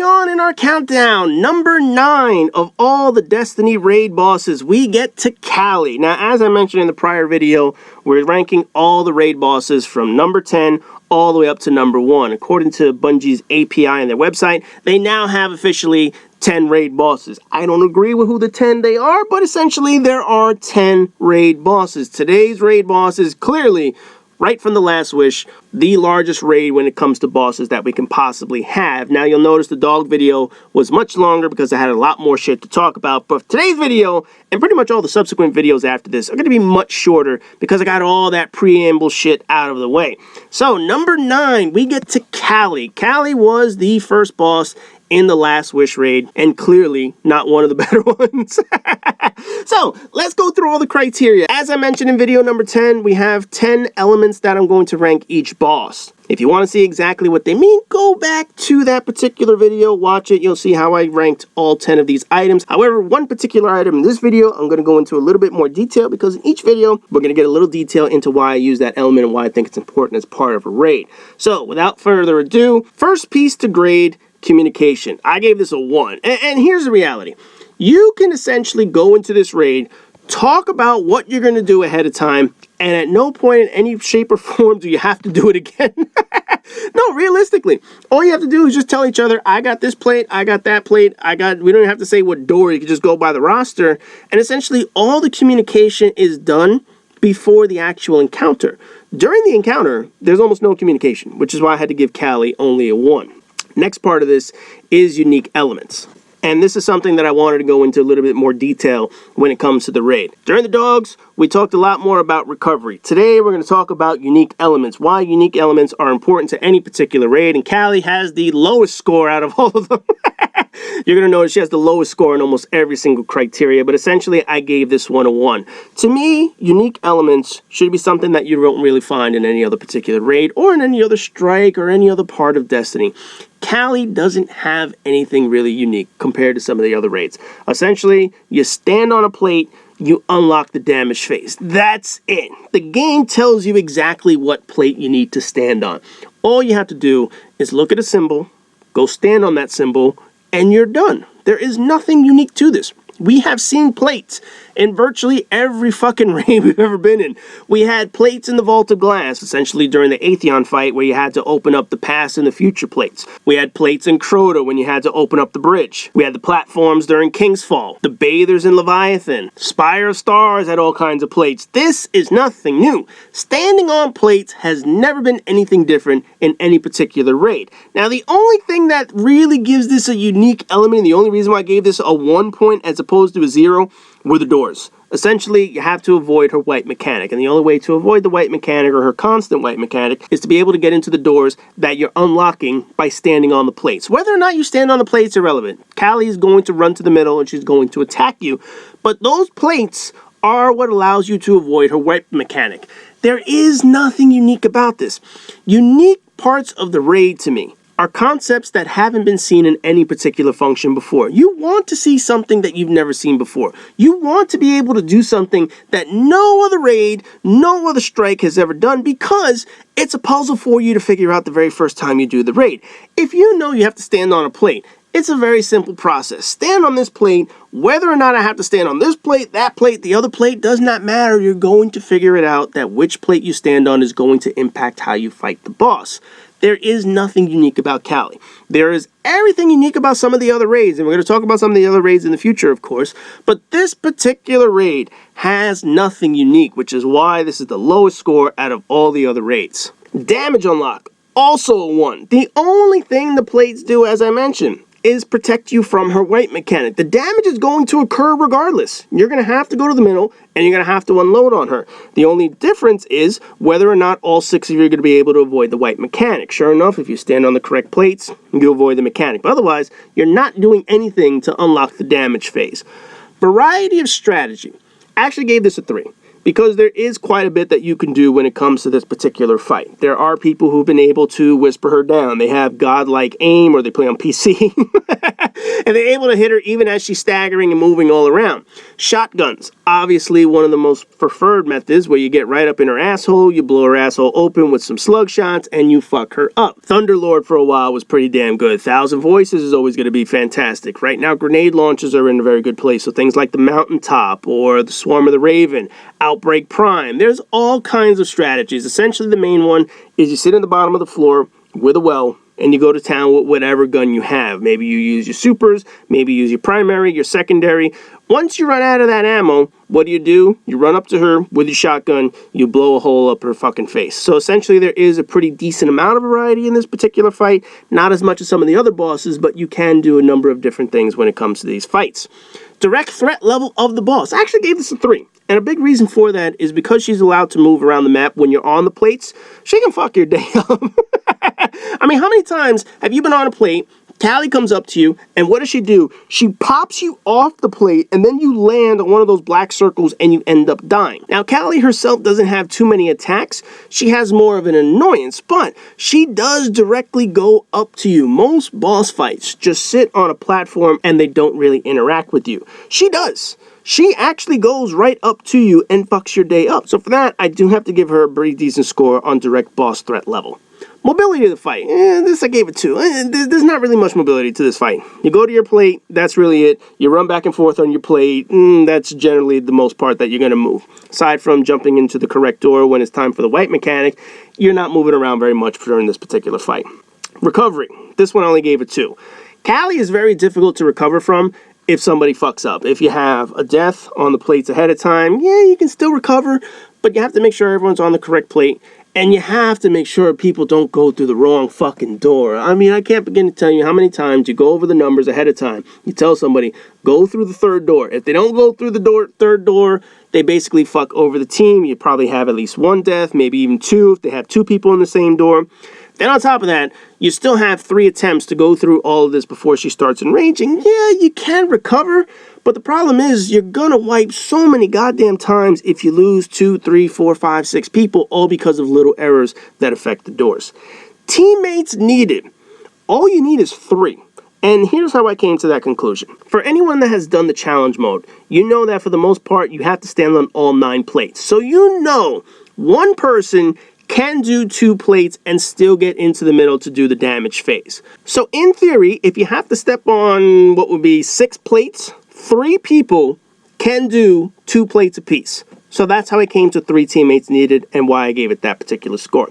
Moving on in our countdown, number 9 of all the Destiny raid bosses, we get to Kalli. Now, as I mentioned in the prior video, we're ranking all the raid bosses from number 10 all the way up to number 1. According to Bungie's API and their website, they now have officially 10 raid bosses. I don't agree with who the 10 they are, but essentially there are 10 raid bosses. Today's raid boss is clearly, right from the last wish, the largest raid when it comes to bosses that we can possibly have. Now you'll notice the dog video was much longer because I had a lot more shit to talk about, but today's video, and pretty much all the subsequent videos after this, are going to be much shorter because I got all that preamble shit out of the way. So number 9, we get to Kalli. Kalli was the first boss in the last wish raid, and clearly not one of the better ones. So let's go through all the criteria. As I mentioned in video number 10, we have 10 elements that I'm going to rank each boss. If you want to see exactly what they mean, go back to that particular video, watch it. You'll see how I ranked all 10 of these items. However, one particular item in this video, I'm going to go into a little bit more detail because in each video, we're going to get a little detail into why I use that element and why I think it's important as part of a raid. So without further ado, first piece to grade, communication. I gave this a 1. And here's the reality. You can essentially go into this raid, talk about what you're going to do ahead of time, and at no point in any shape or form do you have to do it again. No, realistically, all you have to do is just tell each other, I got this plate, I got that plate, we don't even have to say what door, you can just go by the roster, and essentially all the communication is done before the actual encounter. During the encounter, there's almost no communication, which is why I had to give Kalli only a 1. Next part of this is unique elements. And this is something that I wanted to go into a little bit more detail when it comes to the raid. During the dogs, we talked a lot more about recovery. Today, we're going to talk about unique elements, why unique elements are important to any particular raid, and Kalli has the lowest score out of all of them. You're going to notice she has the lowest score in almost every single criteria, but essentially, I gave this one a 1. To me, unique elements should be something that you don't really find in any other particular raid, or in any other strike, or any other part of Destiny. Kalli doesn't have anything really unique compared to some of the other raids. Essentially, you stand on a plate, you unlock the damage phase. That's it. The game tells you exactly what plate you need to stand on. All you have to do is look at a symbol, go stand on that symbol, and you're done. There is nothing unique to this. We have seen plates in virtually every fucking raid we've ever been in. We had plates in the Vault of Glass, essentially during the Atheon fight where you had to open up the past and the future plates. We had plates in Crota when you had to open up the bridge. We had the platforms during King's Fall. The bathers in Leviathan. Spire of Stars had all kinds of plates. This is nothing new. Standing on plates has never been anything different in any particular raid. Now, the only thing that really gives this a unique element, and the only reason why I gave this a 1 point as opposed to a 0, were the doors. Essentially, you have to avoid her white mechanic, and the only way to avoid the white mechanic, or her constant white mechanic, is to be able to get into the doors that you're unlocking by standing on the plates. Whether or not you stand on the plates, irrelevant. Kalli is going to run to the middle, and she's going to attack you, but those plates are what allows you to avoid her white mechanic. There is nothing unique about this. Unique parts of the raid, to me, are concepts that haven't been seen in any particular function before. You want to see something that you've never seen before. You want to be able to do something that no other raid, no other strike has ever done, because it's a puzzle for you to figure out the very first time you do the raid. If you know you have to stand on a plate, it's a very simple process. Stand on this plate. Whether or not I have to stand on this plate, that plate, the other plate, does not matter. You're going to figure it out that which plate you stand on is going to impact how you fight the boss. There is nothing unique about Kalli. There is everything unique about some of the other raids, and we're going to talk about some of the other raids in the future, of course, but this particular raid has nothing unique, which is why this is the lowest score out of all the other raids. Damage unlock, also a 1. The only thing the plates do, as I mentioned, is protect you from her white mechanic. The damage is going to occur regardless. You're going to have to go to the middle, and you're going to have to unload on her. The only difference is whether or not all 6 of you are going to be able to avoid the white mechanic. Sure enough, if you stand on the correct plates, you avoid the mechanic. But otherwise, you're not doing anything to unlock the damage phase. Variety of strategy. I actually gave this a 3. because there is quite a bit that you can do when it comes to this particular fight. There are people who've been able to whisper her down. They have godlike aim, or they play on PC, and they're able to hit her even as she's staggering and moving all around. Shotguns, obviously one of the most preferred methods, where you get right up in her asshole, you blow her asshole open with some slug shots, and you fuck her up. Thunderlord for a while was pretty damn good. Thousand Voices is always going to be fantastic. Right now, grenade launchers are in a very good place, so things like the Mountaintop or the Swarm of the Raven, Outbreak Prime. There's all kinds of strategies. Essentially, the main one is you sit in the bottom of the floor with a well, and you go to town with whatever gun you have. Maybe you use your supers, maybe you use your primary, your secondary. Once you run out of that ammo, what do? You run up to her with your shotgun, you blow a hole up her fucking face. So essentially there is a pretty decent amount of variety in this particular fight. Not as much as some of the other bosses, but you can do a number of different things when it comes to these fights. Direct threat level of the boss. I actually gave this a 3. And a big reason for that is because she's allowed to move around the map when you're on the plates, she can fuck your day up. I mean, how many times have you been on a plate, Kalli comes up to you, and what does she do? She pops you off the plate, and then you land on one of those black circles, and you end up dying. Now, Kalli herself doesn't have too many attacks. She has more of an annoyance, but she does directly go up to you. Most boss fights just sit on a platform, and they don't really interact with you. She does. She actually goes right up to you and fucks your day up. So for that, I do have to give her a pretty decent score on direct boss threat level. Mobility of the fight. This I gave it 2. There's not really much mobility to this fight. You go to your plate, that's really it. You run back and forth on your plate, that's generally the most part that you're going to move. Aside from jumping into the correct door when it's time for the wipe mechanic, you're not moving around very much during this particular fight. Recovery. This one I only gave it 2. Kalli is very difficult to recover from if somebody fucks up. If you have a death on the plates ahead of time, yeah, you can still recover, but you have to make sure everyone's on the correct plate. And you have to make sure people don't go through the wrong fucking door. I mean, I can't begin to tell you how many times you go over the numbers ahead of time. You tell somebody, go through the third door. If they don't go through the third door, they basically fuck over the team. You probably have at least 1 death, maybe even 2 if they have 2 people in the same door. Then on top of that, you still have 3 attempts to go through all of this before she starts enraging. Yeah, you can recover, but the problem is you're gonna wipe so many goddamn times if you lose 2, 3, 4, 5, 6 people, all because of little errors that affect the doors. Teammates needed. All you need is 3. And here's how I came to that conclusion. For anyone that has done the challenge mode, you know that for the most part, you have to stand on all 9 plates. So you know one person can do 2 plates and still get into the middle to do the damage phase. So in theory, if you have to step on what would be 6 plates, 3 people can do 2 plates apiece. So that's how I came to 3 teammates needed and why I gave it that particular score.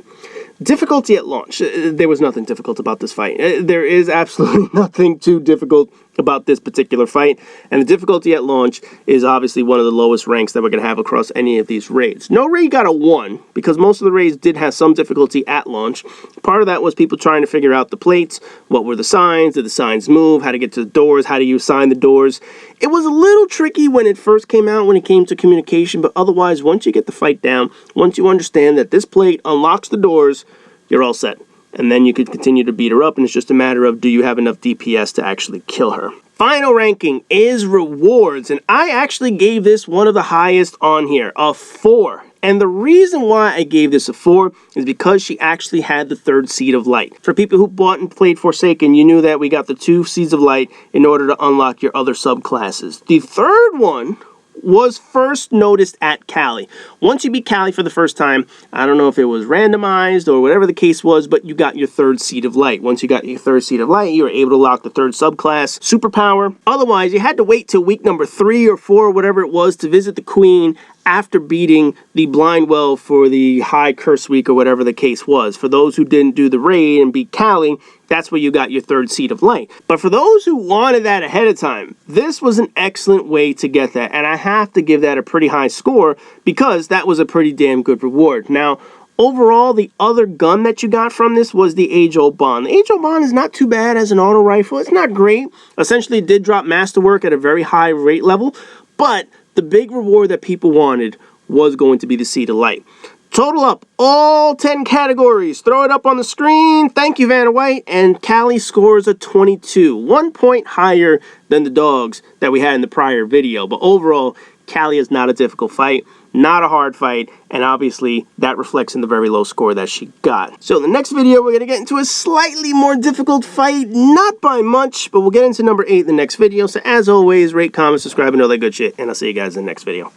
Difficulty at launch. There was nothing difficult about this fight. There is absolutely nothing too difficult about this particular fight, and the difficulty at launch is obviously one of the lowest ranks that we're going to have across any of these raids. No raid got a 1, because most of the raids did have some difficulty at launch. Part of that was people trying to figure out the plates, what were the signs, did the signs move, how to get to the doors, how do you sign the doors. It was a little tricky when it first came out, when it came to communication, but otherwise, once you get the fight down, once you understand that this plate unlocks the doors, you're all set. And then you could continue to beat her up, and it's just a matter of, do you have enough DPS to actually kill her? Final ranking is rewards, and I actually gave this one of the highest on here, a 4. And the reason why I gave this a 4 is because she actually had the 3rd Seed of Light. For people who bought and played Forsaken, you knew that we got the 2 Seeds of Light in order to unlock your other subclasses. The 3rd one was first noticed at Kalli. Once you beat Kalli for the first time, I don't know if it was randomized or whatever the case was, but you got your 3rd Seed of Light. Once you got your 3rd Seed of Light, you were able to lock the 3rd subclass, Superpower. Otherwise, you had to wait till week number 3 or 4, whatever it was, to visit the Queen after beating the Blind Well for the High Curse Week or whatever the case was. For those who didn't do the raid and beat Kalli, that's where you got your 3rd Seed of Light. But for those who wanted that ahead of time, this was an excellent way to get that. And I have to give that a pretty high score because that was a pretty damn good reward. Now, overall, the other gun that you got from this was the Age-Old Bond. The Age-Old Bond is not too bad as an auto rifle. It's not great. Essentially, it did drop Masterwork at a very high rate level, but the big reward that people wanted was going to be the Seed of Light. Total up all 10 categories. Throw it up on the screen. Thank you, Vanna White. And Kalli scores a 22. 1 point higher than the dogs that we had in the prior video. But overall, Kalli is not a difficult fight, not a hard fight, and obviously that reflects in the very low score that she got. So in the next video, we're going to get into a slightly more difficult fight, not by much, but we'll get into number 8 in the next video. So as always, rate, comment, subscribe, and all that good shit, and I'll see you guys in the next video.